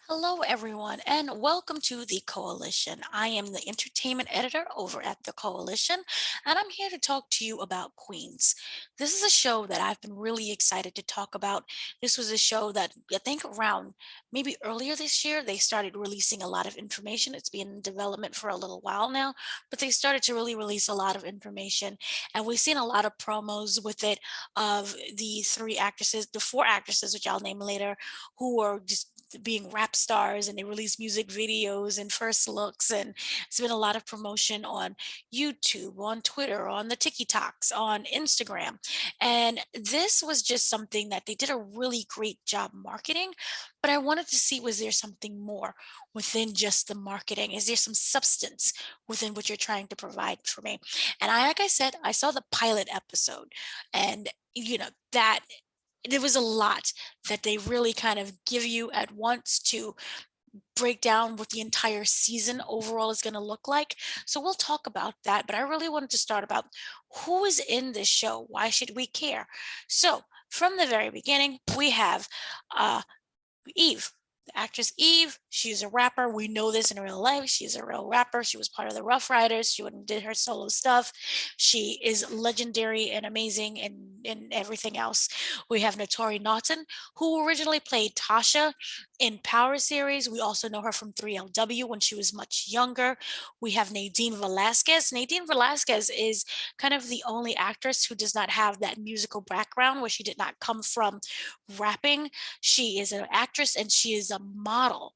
Hello, everyone, and welcome to the Coalition. I am the entertainment editor over at the Coalition, and I'm here to talk to you about Queens. This is a show that I've been really excited to talk about. This was a show that I think around maybe earlier this year, they started releasing a lot of information. It's been in development for a little while now, but they started to really release a lot of information, and we've seen a lot of promos with it of the three actresses, the four actresses, which I'll name later, who are just being rap stars, and they release music videos and first looks, and it's been a lot of promotion on YouTube, on Twitter, on the TikToks, on Instagram. And this was just something that they did a really great job marketing, but I wanted to see, was there something more within just the marketing? Is there some substance within what you're trying to provide for me? And like I said, I saw the pilot episode, and that there was a lot that they really kind of give you at once to break down what the entire season overall is going to look like. So we'll talk about that, but I really wanted to start about who is in this show. Why should we care? So from the very beginning, we have uh, Eve. The actress Eve, she's a rapper. We know this in real life. She's a real rapper. She was part of the Rough Riders. She went and did her solo stuff. She is legendary and amazing and everything else. We have Naturi Naughton, who originally played Tasha in Power series. We also know her from 3LW when she was much younger. We have Nadine Velazquez. Nadine Velazquez is kind of the only actress who does not have that musical background, where she did not come from rapping. She is an actress and she is a model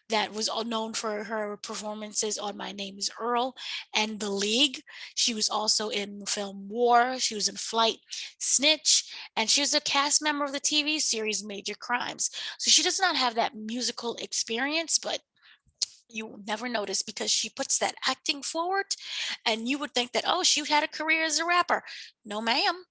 that was all known for her performances on My Name is Earl and The League. She was also in the film War. She was in Flight, Snitch, and she was a cast member of the TV series Major Crimes. So she does not have that musical experience, but you will never notice because she puts that acting forward, and you would think that, oh, she had a career as a rapper. No, ma'am.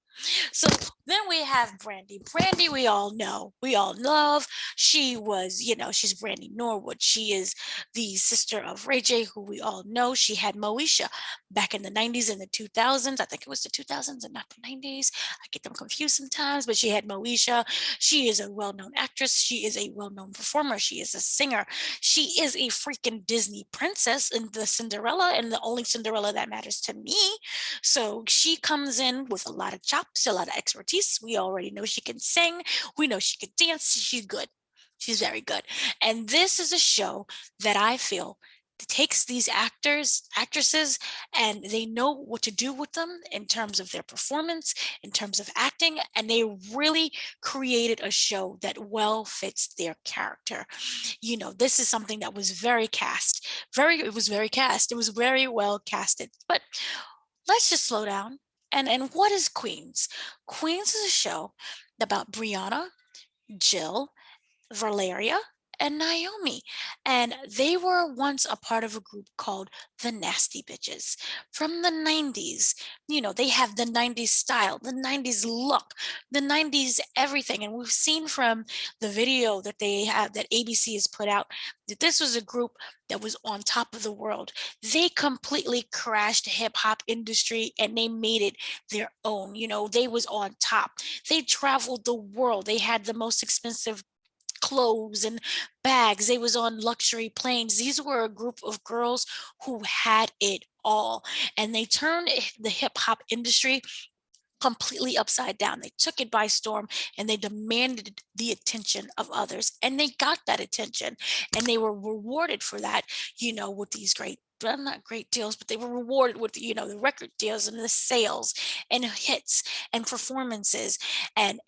So then we have Brandy. Brandy, we all know, we all love. She was, she's Brandy Norwood. She is the sister of Ray J, who we all know. She had Moesha back in the 90s and the 2000s. I think it was the 2000s and not the 90s. I get them confused sometimes, but she had Moesha. She is a well known actress. She is a well known performer. She is a singer. She is a freaking Disney princess in the Cinderella, and the only Cinderella that matters to me. So she comes in with a lot of chops, a lot of expertise. We already know she can sing. We know she can dance. She's good. She's very good. And this is a show that I feel takes these actors, actresses, and they know what to do with them in terms of their performance, in terms of acting, and they really created a show that well fits their character. This is something that was very cast. It was very cast. It was very well casted. But let's just slow down. And what is Queens? Queens is a show about Brianna, Jill, Valeria, and Naomi. And they were once a part of a group called the Nasty Bitches from the 90s. They have the 90s style, the 90s look, the 90s everything. And we've seen from the video that they have, that ABC has put out, that this was a group that was on top of the world. They completely crashed the hip hop industry and they made it their own. They was on top. They traveled the world. They had the most expensive clothes and bags. They was on luxury planes. These were a group of girls who had it all, and they turned the hip hop industry completely upside down. They took it by storm and they demanded the attention of others, and they got that attention, and they were rewarded for that, with these great, well, not great deals, but they were rewarded with, the record deals and the sales and hits and performances, and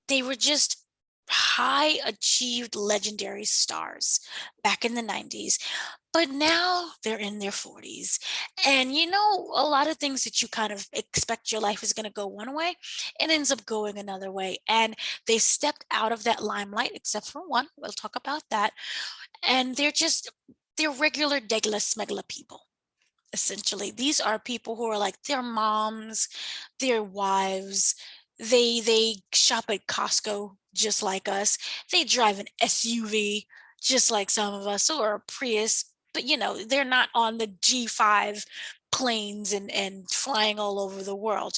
they were just high achieved legendary stars back in the 90s, but now they're in their 40s. And a lot of things that you kind of expect your life is going to go one way, it ends up going another way. And they stepped out of that limelight, except for one. We'll talk about that. And they're regular, degular, smuggler people. Essentially, these are people who are like their moms, their wives. They shop at Costco just like us. They drive an SUV just like some of us, or a Prius, but they're not on the G5 planes and flying all over the world.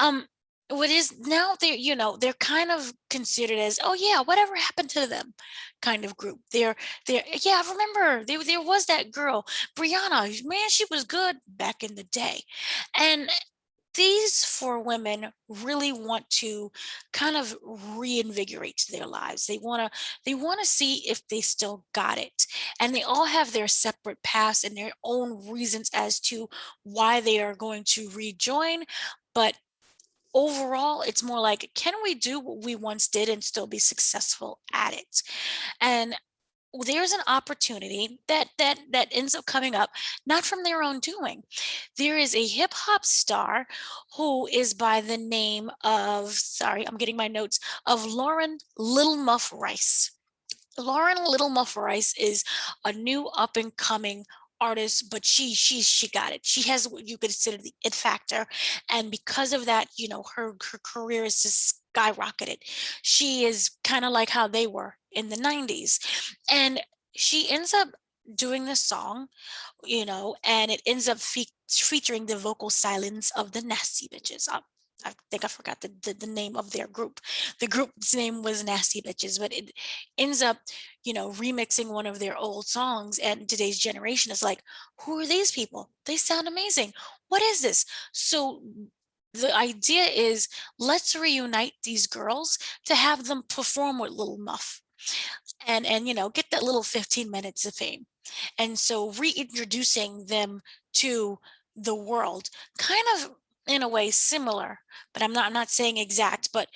Um, what is now they're kind of considered as, oh yeah, whatever happened to them kind of group. They're yeah, I remember there was that girl, Brianna, man, she was good back in the day. And these four women really want to kind of reinvigorate their lives. They want to see if they still got it. And they all have their separate paths and their own reasons as to why they are going to rejoin. But overall, it's more like, can we do what we once did and still be successful at it? And there's an opportunity that ends up coming up, not from their own doing. There is a hip hop star who is by the name of, sorry, I'm getting my notes, of Lauren Little Muff Rice. Lauren Little Muff Rice is a new up and coming artist, but she got it. She has what you could consider the it factor, and because of that, her career is just skyrocketed. She is kind of like how they were in the 90s, and she ends up doing this song, and it ends up featuring the vocal silence of the Nasty Bitches. I think I forgot the name of their group. The group's name was Nasty Bitches, but it ends up, remixing one of their old songs. And today's generation is like, who are these people? They sound amazing. What is this? So the idea is, let's reunite these girls to have them perform with Little Muff and get that little 15 minutes of fame. And so reintroducing them to the world, kind of in a way similar, but I'm not saying exact, but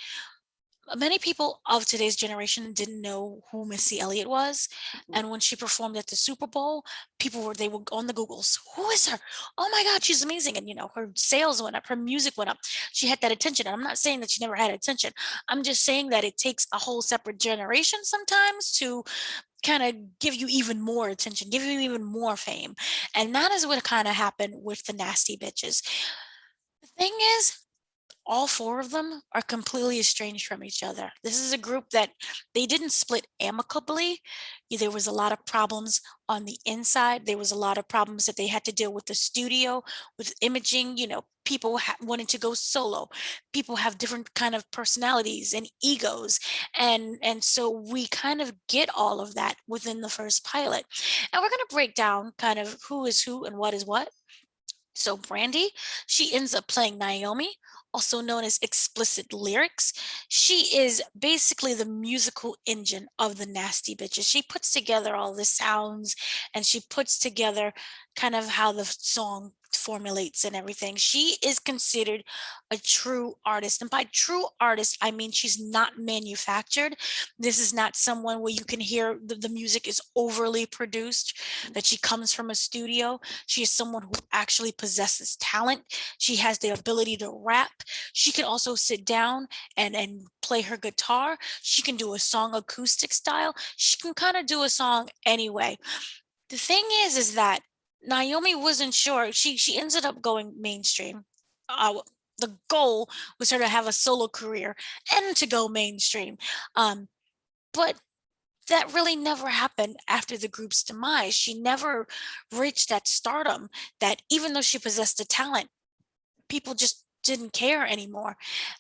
many people of today's generation didn't know who Missy Elliott was. And when she performed at the Super Bowl, they were on the Googles. Who is her? Oh my God, she's amazing. And her sales went up, her music went up. She had that attention. And I'm not saying that she never had attention. I'm just saying that it takes a whole separate generation sometimes to kind of give you even more attention, give you even more fame. And that is what kind of happened with the Nasty Bitches. The thing is, all four of them are completely estranged from each other. This is a group that they didn't split amicably. There was a lot of problems on the inside. There was a lot of problems that they had to deal with the studio, with imaging. People wanted to go solo. People have different kind of personalities and egos, and so we kind of get all of that within the first pilot. And we're going to break down kind of who is who and what is what. So Brandy, she ends up playing Naomi, also known as Explicit Lyrics. She is basically the musical engine of the Nasty Bitches. She puts together all the sounds and she puts together kind of how the song formulates and everything. She is considered a true artist. And by true artist, I mean she's not manufactured. This is not someone where you can hear the music is overly produced, that she comes from a studio. She is someone who actually possesses talent. She has the ability to rap. She can also sit down and play her guitar. She can do a song acoustic style. She can kind of do a song anyway. The thing is that Naomi wasn't sure. She ended up going mainstream. The goal was her to have a solo career and to go mainstream. But that really never happened after the group's demise. She never reached that stardom, that even though she possessed the talent, people just didn't care anymore.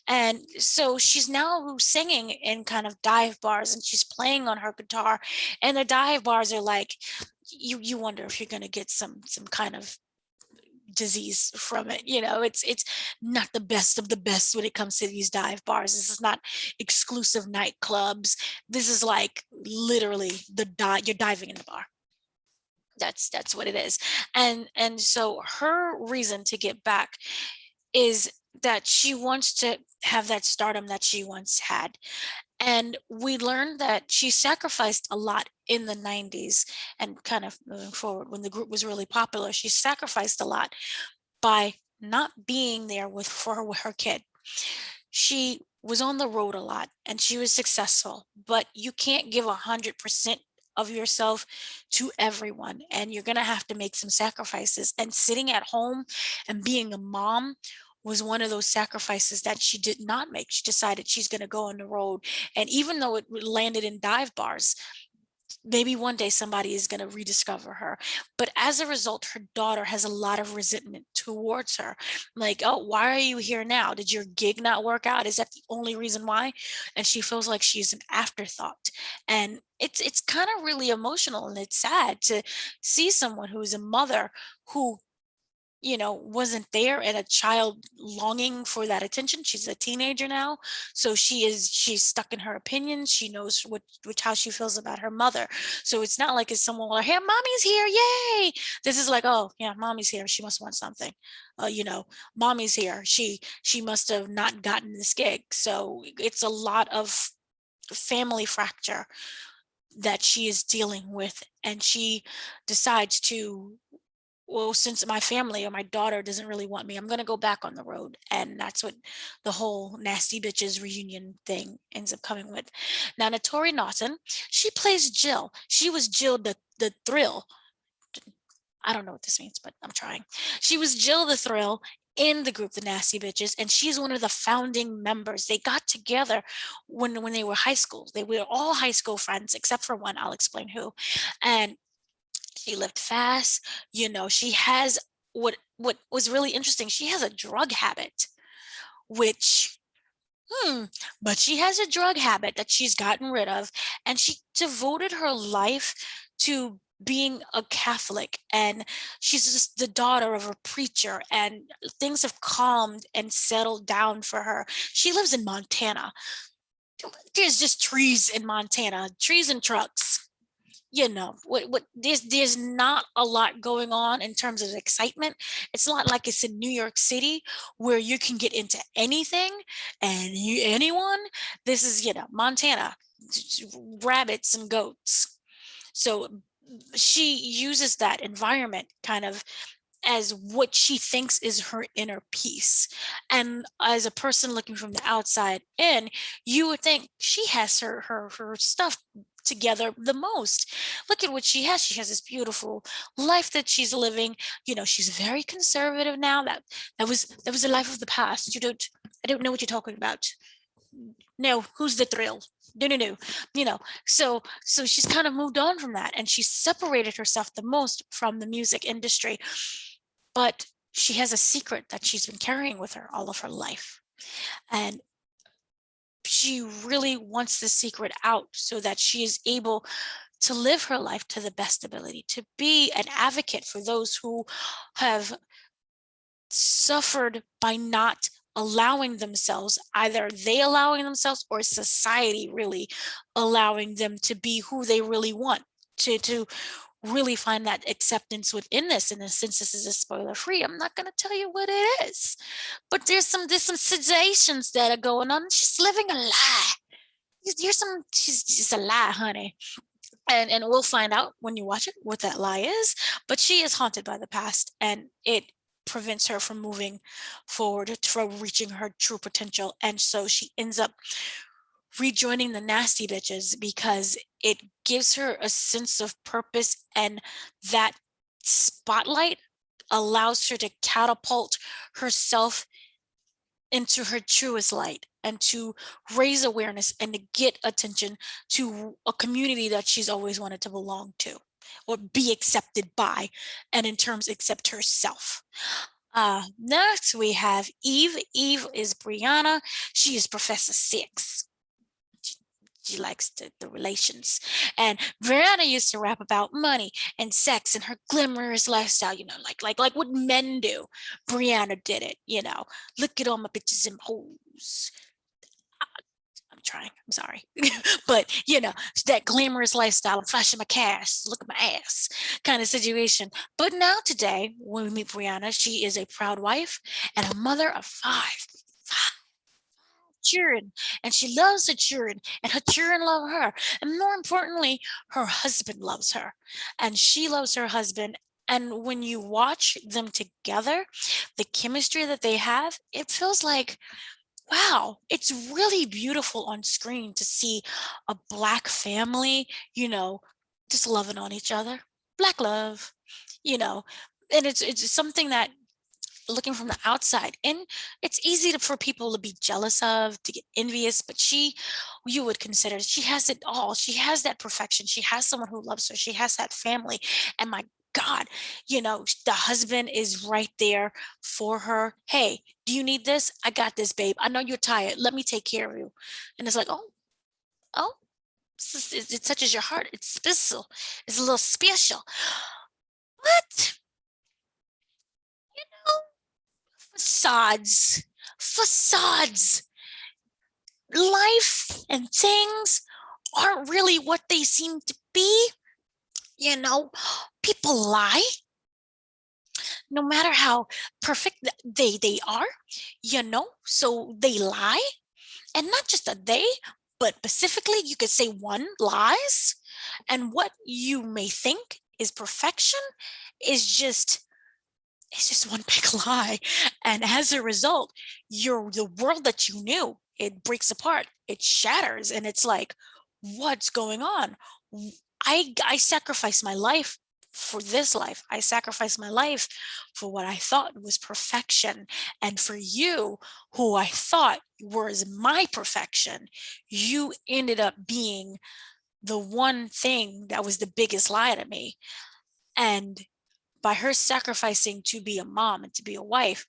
And so she's now singing in kind of dive bars and she's playing on her guitar. And the dive bars are like, you wonder if you're going to get some kind of disease from it. It's not the best of the best when it comes to these dive bars. This is not exclusive nightclubs. This is like literally you're diving in the bar. That's what it is. And so her reason to get back is that she wants to have that stardom that she once had. And we learned that she sacrificed a lot in the 90s and kind of moving forward when the group was really popular. She sacrificed a lot by not being there with her kid. She was on the road a lot and she was successful, but you can't give 100% of yourself to everyone, and you're going to have to make some sacrifices. And sitting at home and being a mom was one of those sacrifices that she did not make. She decided she's going to go on the road, and even though it landed in dive bars, maybe one day somebody is going to rediscover her. But as a result, her daughter has a lot of resentment towards her. Like, oh, why are you here now? Did your gig not work out? Is that the only reason why? And she feels like she's an afterthought. And it's kind of really emotional, and it's sad to see someone who's a mother who, wasn't there, and a child longing for that attention. She's a teenager now, so she's stuck in her opinions. She knows which how she feels about her mother. So it's not like it's someone like, hey, mommy's here, yay. This is like, oh yeah, mommy's here, she must want something. Mommy's here, she must have not gotten this gig. So it's a lot of family fracture that she is dealing with, and she decides to, well, since my family or my daughter doesn't really want me, I'm going to go back on the road. And that's what the whole Nasty Bitches reunion thing ends up coming with. Now, Naturi Naughton, she plays Jill. She was Jill the Thrill. I don't know what this means, but I'm trying. She was Jill the Thrill in the group, the Nasty Bitches, and she's one of the founding members. They got together when they were high school. They were all high school friends, except for one. I'll explain who. And she lived fast. She has what was really interesting. She has a drug habit, which but she has a drug habit that she's gotten rid of, and she devoted her life to being a Catholic, and she's just the daughter of a preacher, and things have calmed and settled down for her. She lives in Montana. There's just trees in Montana, trees and trucks. What there's not a lot going on in terms of excitement. It's not like it's in New York City where you can get into anything and anyone. This is, Montana, rabbits and goats. So she uses that environment kind of as what she thinks is her inner peace. And as a person looking from the outside in, you would think she has her stuff together the most. Look at what she has. She has this beautiful life that she's living. She's very conservative now. That was the life of the past. I don't know what you're talking about. No, who's the Thrill? No, no, no. So she's kind of moved on from that, and she separated herself the most from the music industry. But she has a secret that she's been carrying with her all of her life. And she really wants the secret out so that she is able to live her life to the best ability, to be an advocate for those who have suffered by not allowing themselves, either they allowing themselves or society really allowing them to be who they really want, to really find that acceptance within this. And since this is a spoiler free, I'm not going to tell you what it is, but there's some sensations that are going on. She's living a lie. She's just a lie, honey. And we'll find out when you watch it what that lie is. But she is haunted by the past, and it prevents her from moving forward, from reaching her true potential. And so she ends up rejoining the Nasty Bitches because it gives her a sense of purpose, and that spotlight allows her to catapult herself into her truest light, and to raise awareness and to get attention to a community that she's always wanted to belong to or be accepted by, and in terms accept herself. Next we have Eve. Eve is Brianna. She is Professor Six. She likes the relations. And Brianna used to rap about money and sex and her glamorous lifestyle, like what men do. Brianna did it, Look at all my bitches and hoes. I'm trying, I'm sorry. But, that glamorous lifestyle, I'm flashing my cash, look at my ass kind of situation. But now today, when we meet Brianna, she is a proud wife and a mother of five children, and she loves her children, and her children love her, and more importantly, her husband loves her, and she loves her husband. And when you watch them together, the chemistry that they have, it feels like, wow, it's really beautiful on screen to see a Black family, just loving on each other. Black love, you know and it's something that looking from the outside. And it's easy for people to be jealous of, to get envious, but you would consider she has it all. She has that perfection. She has someone who loves her. She has that family. And my God, the husband is right there for her. Hey, do you need this? I got this, babe. I know you're tired. Let me take care of you. And it's like, oh, it touches your heart. It's special. It's a little special. But facades, facades, life and things aren't really what they seem to be. You know, people lie no matter how perfect they are, so they lie. And not just a they, but specifically, you could say one lies. And what you may think is perfection is just it's just one big lie. And as a result, the world that you knew, it breaks apart, it shatters, and it's like, what's going on? I sacrificed my life for this life. I sacrificed my life for what I thought was perfection. And for you, who I thought was my perfection, you ended up being the one thing that was the biggest lie to me. And by her sacrificing to be a mom and to be a wife,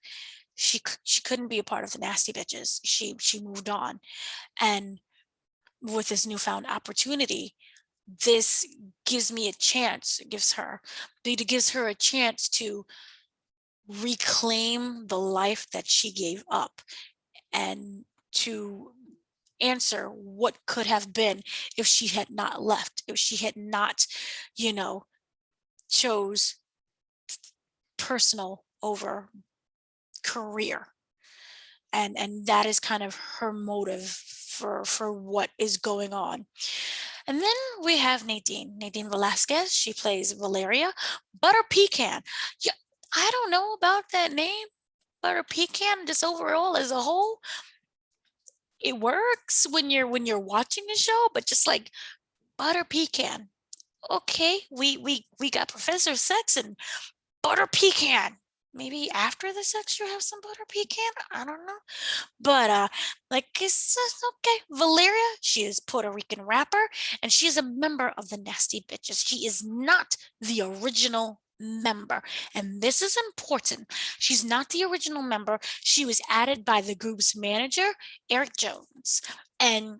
she couldn't be a part of the nasty bitches. She moved on. And with this newfound opportunity, this gives me a chance, it gives her a chance to reclaim the life that she gave up, and to answer what could have been if she had not left, if she had not, you know, chose personal over career. And that is kind of her motive for what is going on. And then we have Nadine Velazquez. She plays Valeria. Butter Pecan. Yeah, I don't know about that name. Butter Pecan, just overall as a whole, it works when you're watching the show, but just like Butter Pecan. Okay, we got Professor Sex and butter pecan. Maybe after the sex you have some butter pecan. I don't know. But like it's okay. Valeria, she is Puerto Rican rapper, and she is a member of the Nasty Bitches. She is not the original member. And this is important. She's not the original member. She was added by the group's manager, Eric Jones. And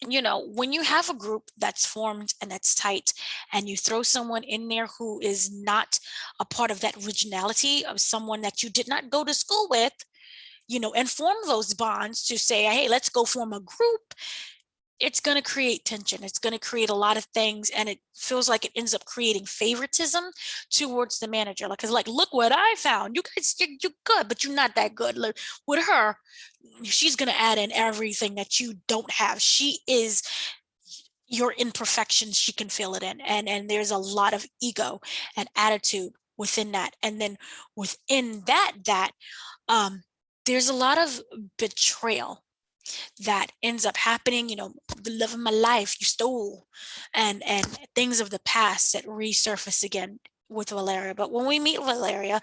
when you have a group that's formed and that's tight, and you throw someone in there who is not a part of that originality of someone that you did not go to school with, and form those bonds to say, hey, let's go form a group, it's going to create tension. It's going to create a lot of things. And it feels like it ends up creating favoritism towards the manager. Like, look what I found. You guys, you're good, but you're not that good. Look, with her, she's going to add in everything that you don't have. She is your imperfections. She can feel it in. And there's a lot of ego and attitude within that. And then within that, there's a lot of betrayal that ends up happening, the love of my life you stole, and things of the past that resurface again with Valeria. But when we meet Valeria,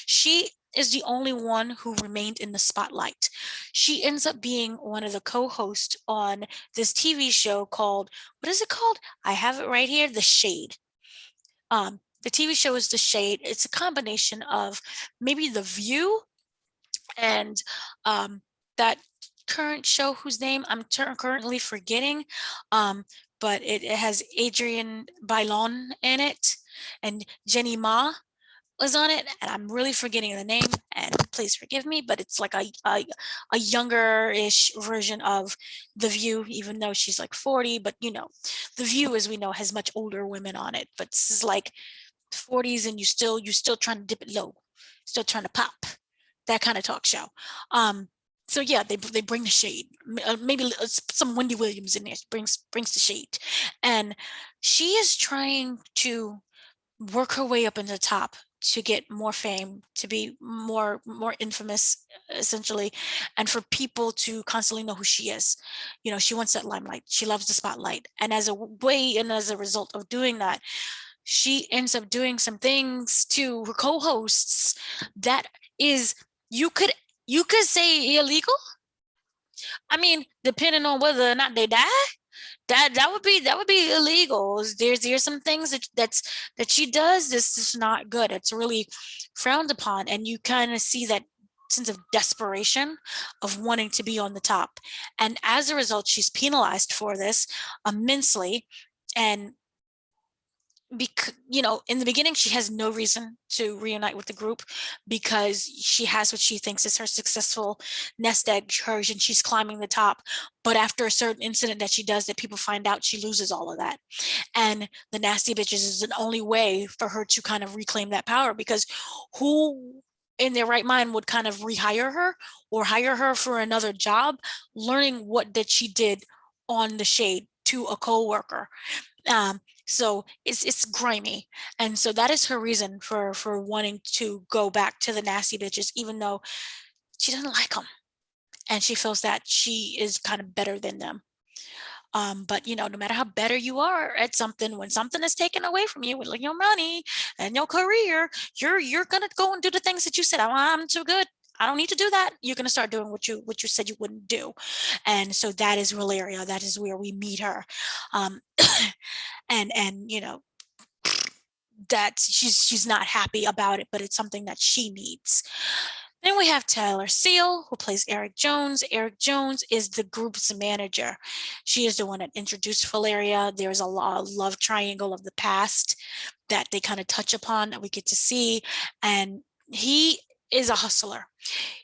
she is the only one who remained in the spotlight. She ends up being one of the co-hosts on this TV show called, what is it called? I have it right here, The Shade. The TV show is The Shade. It's a combination of maybe The View and that current show whose name I'm currently forgetting, but it has Adrienne Bailon in it, and Jenny Ma was on it, and I'm really forgetting the name, and please forgive me, but it's like a younger-ish version of The View, even though she's like 40, but The View, as we know, has much older women on it, but this is like 40s, and you're still trying to dip it low, still trying to pop, that kind of talk show. So yeah, they bring the shade. Maybe some Wendy Williams in there brings the shade, and she is trying to work her way up into the top to get more fame, to be more infamous, essentially, and for people to constantly know who she is. She wants that limelight. She loves the spotlight, and as a result of doing that, she ends up doing some things to her co-hosts that is you could say illegal. I mean, depending on whether or not they die, that would be illegal. There's some things that she does. This is not good. It's really frowned upon, and you kind of see that sense of desperation of wanting to be on the top, and as a result, she's penalized for this immensely. And in the beginning, she has no reason to reunite with the group because she has what she thinks is her successful nest egg, hers, and she's climbing the top. But after a certain incident that she does that people find out, she loses all of that. And the nasty bitches is the only way for her to kind of reclaim that power, because who in their right mind would kind of rehire her or hire her for another job, learning what that she did on the shade to a co-worker. So it's grimy, and so that is her reason for wanting to go back to the nasty bitches, even though she doesn't like them, and she feels that she is kind of better than them. But no matter how better you are at something, when something is taken away from you, with like your money and your career, you're gonna go and do the things that you said, I'm too good, I don't need to do that. You're gonna start doing what you said you wouldn't do. And so that is Valeria. That is where we meet her. Um, and that she's not happy about it, but it's something that she needs. Then we have Taylor Seal, who plays Eric Jones. Eric Jones is the group's manager. She is the one that introduced Valeria. There's a lot of love triangle of the past that they kind of touch upon that we get to see. And he is a hustler.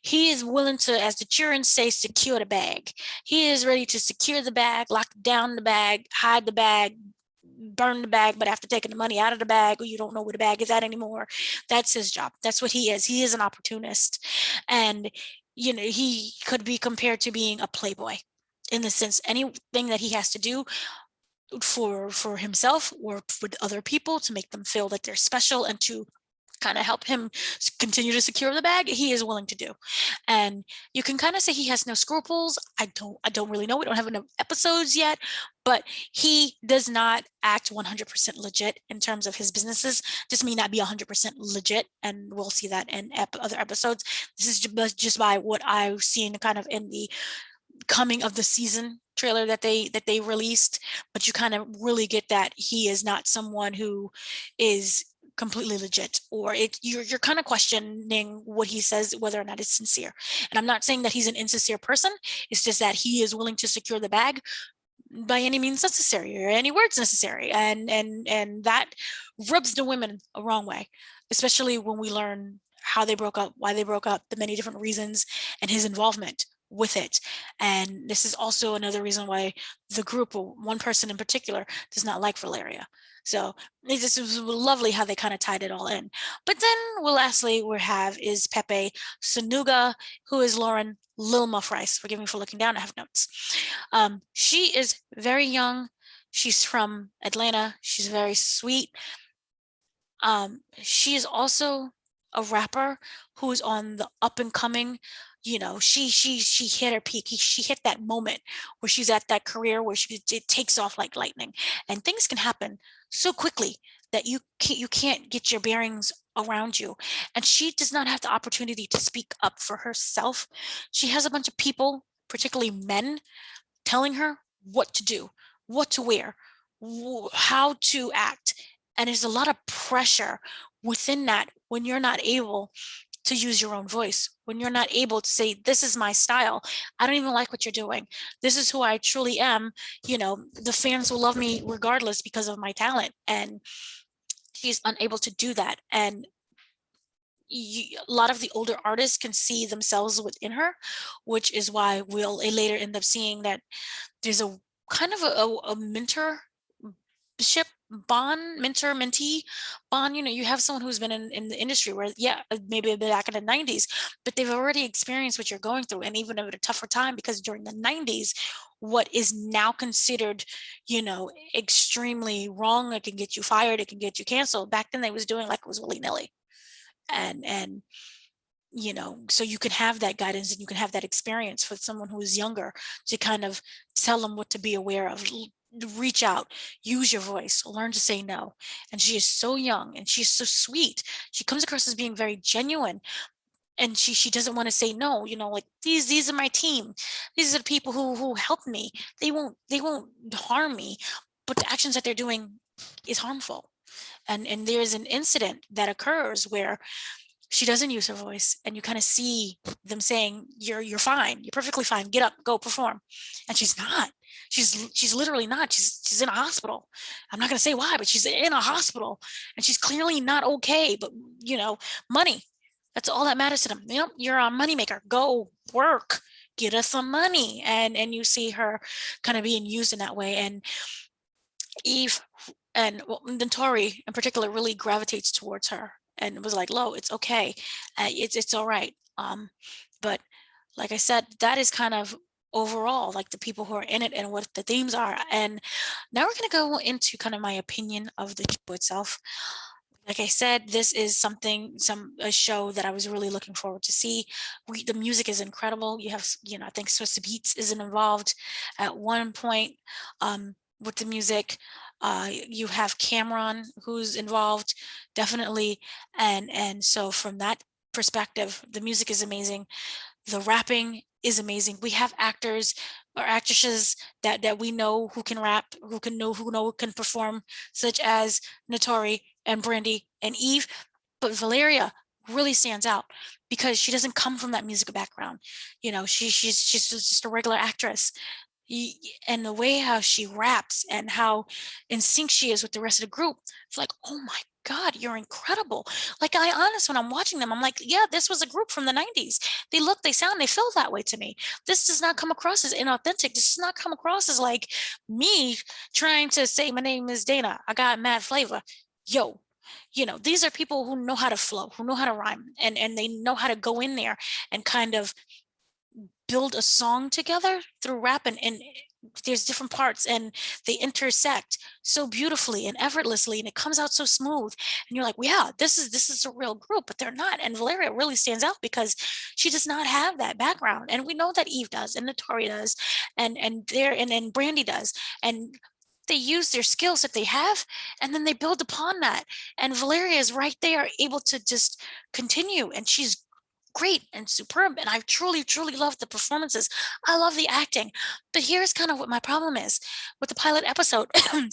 He is willing to, as the children say, secure the bag. He is ready to secure the bag, lock down the bag, hide the bag, burn the bag, but after taking the money out of the bag, or you don't know where the bag is at anymore. That's his job. That's what he is. He is an opportunist. And, he could be compared to being a playboy, in the sense anything that he has to do for himself or with other people to make them feel that they're special and to kind of help him continue to secure the bag, he is willing to do. And you can kind of say he has no scruples. I don't really know. We don't have enough episodes yet, but he does not act 100% legit in terms of his businesses. This may not be 100% legit, and we'll see that in other episodes. This is just by what I've seen kind of in the coming of the season trailer that they released, but you kind of really get that he is not someone who is completely legit, or you're kind of questioning what he says, whether or not it's sincere. And I'm not saying that he's an insincere person. It's just that he is willing to secure the bag by any means necessary, or any words necessary, and that rubs the women a wrong way, especially when we learn how they broke up, why they broke up, the many different reasons, and his involvement with it. And this is also another reason why the group, or one person in particular, does not like Valeria. So this was lovely how they kind of tied it all in. But then, well, lastly, we have is Pepi Sonuga, who is Lauren Lil Muff Rice. Forgive me for looking down. I have notes. She is very young. She's from Atlanta. She's very sweet. She is also a rapper who's on the up and coming. She hit her peak. She hit that moment where she's at that career where it takes off like lightning, and things can happen so quickly that you can't get your bearings around you. And she does not have the opportunity to speak up for herself. She has a bunch of people, particularly men, telling her what to do, what to wear, how to act. And there's a lot of pressure within that when you're not able to use your own voice, when you're not able to say, this is my style. I don't even like what you're doing. This is who I truly am. The fans will love me regardless because of my talent. And she's unable to do that. And a lot of the older artists can see themselves within her, which is why we'll later end up seeing that there's a kind of a mentorship bond, mentor mentee bond. You have someone who's been in the industry where, yeah, maybe back in the 90s, but they've already experienced what you're going through, and even at a tougher time, because during the 90s, what is now considered extremely wrong, it can get you fired, it can get you canceled, back then they was doing like it was willy-nilly. And so you can have that guidance, and you can have that experience for someone who is younger, to kind of tell them what to be aware of. Reach out, use your voice, learn to say no. And she is so young, and she's so sweet. She comes across as being very genuine, and she doesn't want to say no, like these are my team. These are the people who help me. They won't harm me, but the actions that they're doing is harmful. And there's an incident that occurs where she doesn't use her voice, and you kind of see them saying, you're fine, you're perfectly fine, get up, go perform. And she's not. She's literally not. She's in a hospital. I'm not going to say why, but she's in a hospital, and she's clearly not okay. But money, that's all that matters to them. You're a moneymaker, go work, get us some money. And you see her kind of being used in that way. And Eve and Naturi in particular really gravitates towards her and was like, "Lo, it's okay, it's all right." But like I said, that is kind of overall like the people who are in it and what the themes are. And now we're going to go into kind of my opinion of the show itself. Like I said, this is a show that I was really looking forward to see. The music is incredible. You have, I think Swiss Beats is involved at one point with the music. You have Cameron who's involved, definitely, and so from that perspective, the music is amazing. The rapping is amazing. We have actors or actresses that we know who can rap, who can perform, such as Naturi and Brandy and Eve. But Valeria really stands out because she doesn't come from that music background. She's just a regular actress. And the way how she raps and how in sync she is with the rest of the group, it's like, oh my God, you're incredible. Like, I honest, when I'm watching them, I'm like, yeah, this was a group from the 90s. They look, they sound, they feel that way to me. This does not come across as inauthentic. This does not come across as like me trying to say, my name is Dana, I got mad flavor. Yo, these are people who know how to flow, who know how to rhyme, and they know how to go in there and kind of build a song together through rap, and there's different parts and they intersect so beautifully and effortlessly, and it comes out so smooth, and you're like, well, yeah, this is a real group. But they're not. And Valeria really stands out because she does not have that background, and we know that Eve does, and Naturi does, and Brandy does. And they use their skills that they have, and then they build upon that, and Valeria is right there able to just continue, and she's great and superb, and I truly, truly love the performances. I love the acting. But here's kind of what my problem is with the pilot episode.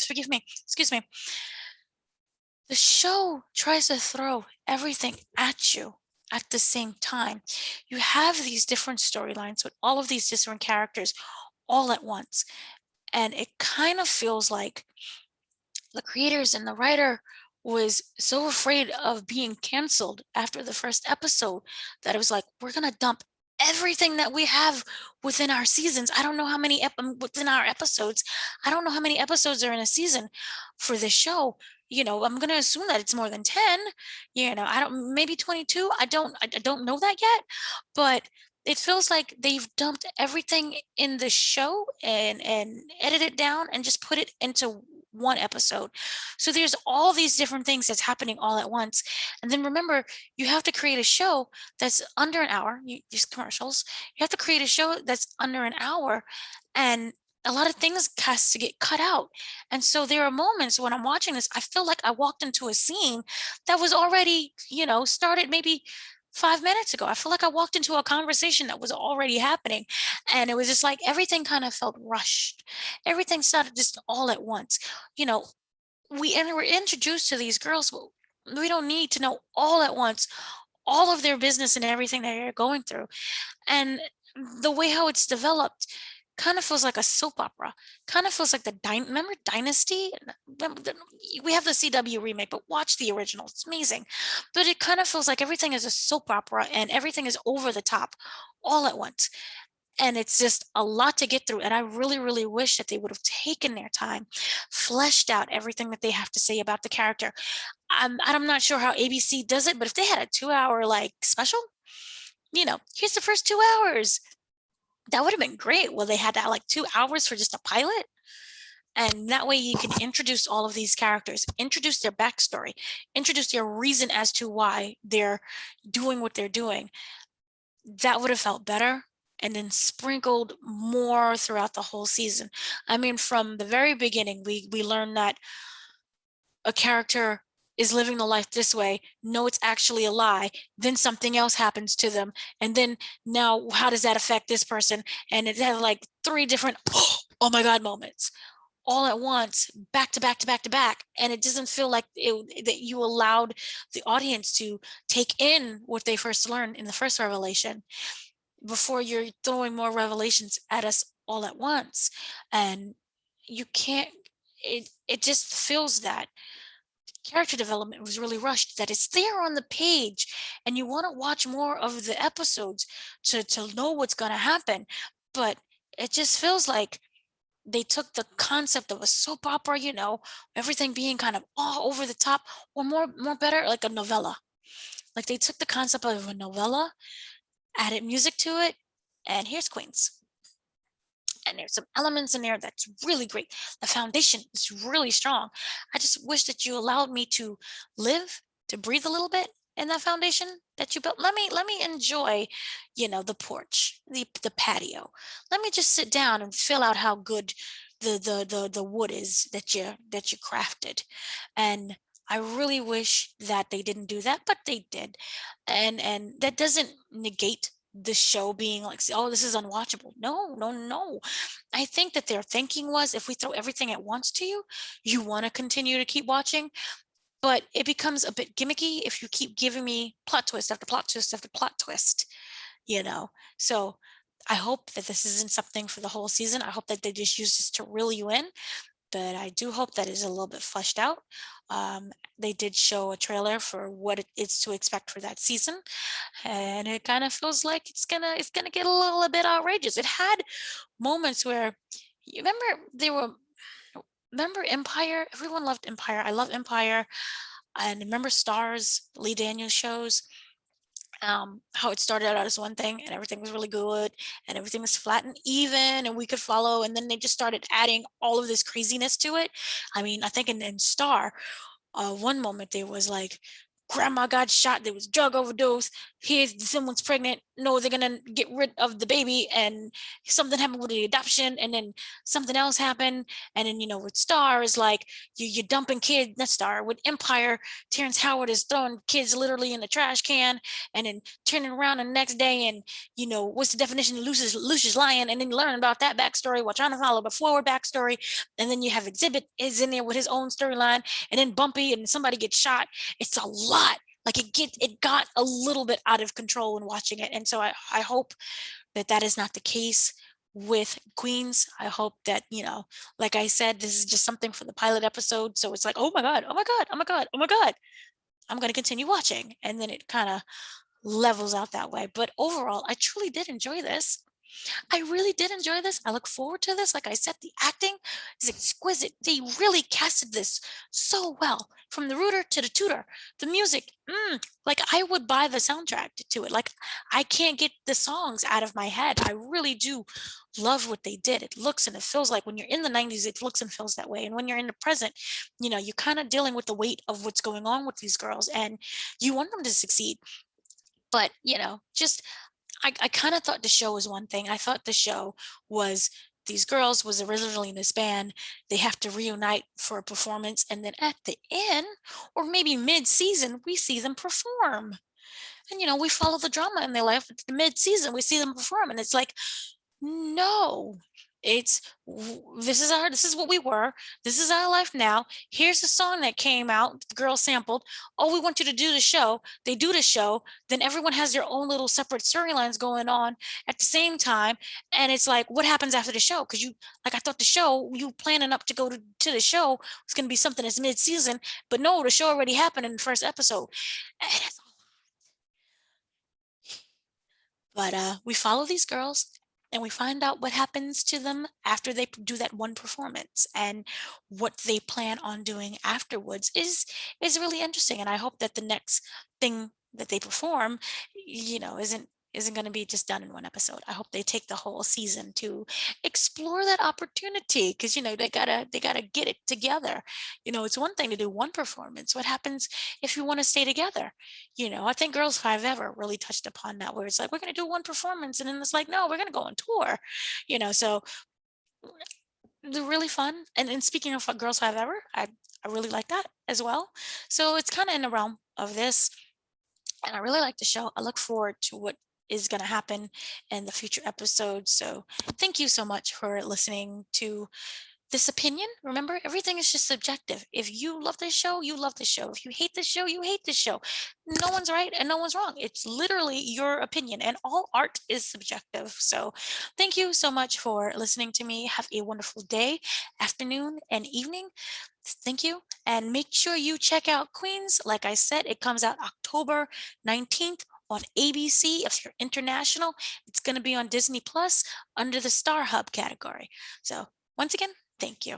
Forgive me, excuse me. The show tries to throw everything at you at the same time. You have these different storylines with all of these different characters all at once. And it kind of feels like the creators and the writer was so afraid of being canceled after the first episode that it was like, we're going to dump everything that we have within our seasons. I don't know how many within our episodes. I don't know how many episodes are in a season for this show. I'm going to assume that it's more than 10. I don't, maybe 22. I don't know that yet, but it feels like they've dumped everything in the show and edited it down and just put it into one episode. So there's all these different things that's happening all at once. And then remember, you have to create a show that's under an hour. These commercials, you have to create a show that's under an hour, and a lot of things has to get cut out. And so there are moments when I'm watching this, I feel like I walked into a scene that was already, started maybe 5 minutes ago. I feel like I walked into a conversation that was already happening. And it was just like everything kind of felt rushed. Everything started just all at once. You know, we're introduced to these girls. We don't need to know all at once all of their business and everything that they're going through. And the way how it's developed kind of feels like a soap opera. Kind of feels like remember Dynasty? We have the CW remake, but watch the original. It's amazing. But it kind of feels like everything is a soap opera and everything is over the top all at once. And it's just a lot to get through. And I really, really wish that they would have taken their time, fleshed out everything that they have to say about the character. I'm not sure how ABC does it, but if they had a 2-hour like special, here's the first 2 hours. That would have been great. Well, they had that like 2 hours for just a pilot. And that way you can introduce all of these characters, introduce their backstory, introduce their reason as to why they're doing what they're doing. That would have felt better, and then sprinkled more throughout the whole season. I mean, from the very beginning, we learned that a character is living the life this way. No, it's actually a lie. Then something else happens to them. And then now how does that affect this person? And it has like three different, oh my God moments all at once, back to back to back to back. And it doesn't feel like that you allowed the audience to take in what they first learned in the first revelation before you're throwing more revelations at us all at once. And you can't, it just feels that character development was really rushed, that it's there on the page and you want to watch more of the episodes to know what's going to happen. But it just feels like they took the concept of a soap opera, everything being kind of all over the top, or more better, like a novella. Like they took the concept of a novella, added music to it, and here's Queens. And there's some elements in there that's really great. The foundation is really strong. I just wish that you allowed me to live, to breathe a little bit in that foundation that you built. Let me enjoy, the porch, the patio. Let me just sit down and feel out how good the wood is that you crafted. And I really wish that they didn't do that, but they did. And that doesn't negate the show being like, oh, this is unwatchable. No, no, no. I think that their thinking was, if we throw everything at once to you, you want to continue to keep watching, but it becomes a bit gimmicky if you keep giving me plot twist after plot twist after plot twist, you know. So I hope that this isn't something for the whole season. I hope that they just use this to reel you in, but I do hope that is a little bit fleshed out. They did show a trailer for what it is to expect for that season, and it kind of feels like it's gonna get a little bit outrageous. It had moments where, you remember Empire? Everyone loved Empire. I love Empire. And remember Stars, Lee Daniels shows, how it started out as one thing and everything was really good and everything was flat and even and we could follow, and then they just started adding all of this craziness to it. I mean, I think in Star, one moment there was like, grandma got shot, there was drug overdose, here's someone's pregnant, no, they're gonna get rid of the baby, and something happened with the adoption, and then something else happened. And then, with Star is like, you're dumping kids. Not Star, with Empire, Terrence Howard is throwing kids literally in the trash can, and then turning around the next day and, what's the definition of Lucius Lyon, and then you learn about that backstory while trying to follow the forward backstory. And then you have Exhibit is in there with his own storyline, and then Bumpy and somebody gets shot. It's a lot. Like it got a little bit out of control when watching it. And so I hope that is not the case with Queens. I hope that, like I said, this is just something for the pilot episode. So it's like, oh my God, oh my God, oh my God, oh my God. I'm going to continue watching. And then it kind of levels out that way. But overall, I truly did enjoy this. I really did enjoy this. I look forward to this. Like I said, the acting is exquisite. They really casted this so well, from the rooter to the tutor. The music, like I would buy the soundtrack to it. Like I can't get the songs out of my head. I really do love what they did. It looks and it feels like, when you're in the 90s, it looks and feels that way. And when you're in the present, you're kind of dealing with the weight of what's going on with these girls, and you want them to succeed. But, just I kind of thought the show was one thing. I thought the show was, these girls was originally in this band. They have to reunite for a performance, and then at the end, or maybe mid-season, we see them perform. And we follow the drama in their life. At the mid-season, we see them perform, and it's like, no, this is what we were. This is our life now. Here's the song that came out, the girl sampled. Oh, we want you to do the show. They do the show. Then everyone has their own little separate storylines going on at the same time. And it's like, what happens after the show? Because I thought the show, you planning up to go to the show was going to be something that's mid-season, but no, the show already happened in the first episode. But we follow these girls and we find out what happens to them after they do that one performance, and what they plan on doing afterwards is really interesting. And I hope that the next thing that they perform, isn't going to be just done in one episode. I hope they take the whole season to explore that opportunity, because they gotta get it together. It's one thing to do one performance. What happens if you want to stay together? I think Girls Five Ever really touched upon that, where it's like, we're going to do one performance, and then it's like, no, we're going to go on tour. So they're really fun. And speaking of Girls Five Ever, I really like that as well. So it's kind of in the realm of this, and I really like the show. I look forward to what is going to happen in the future episodes. So thank you so much for listening to this opinion. Remember, everything is just subjective. If you love this show, you love this show. If you hate this show, you hate this show. No one's right and no one's wrong. It's literally your opinion, and all art is subjective. So, thank you so much for listening to me. Have a wonderful day, afternoon, and evening. Thank you. And make sure you check out Queens. Like I said, it comes out October 19th on ABC. If you're international, it's going to be on Disney Plus under the Star Hub category. So, once again, thank you.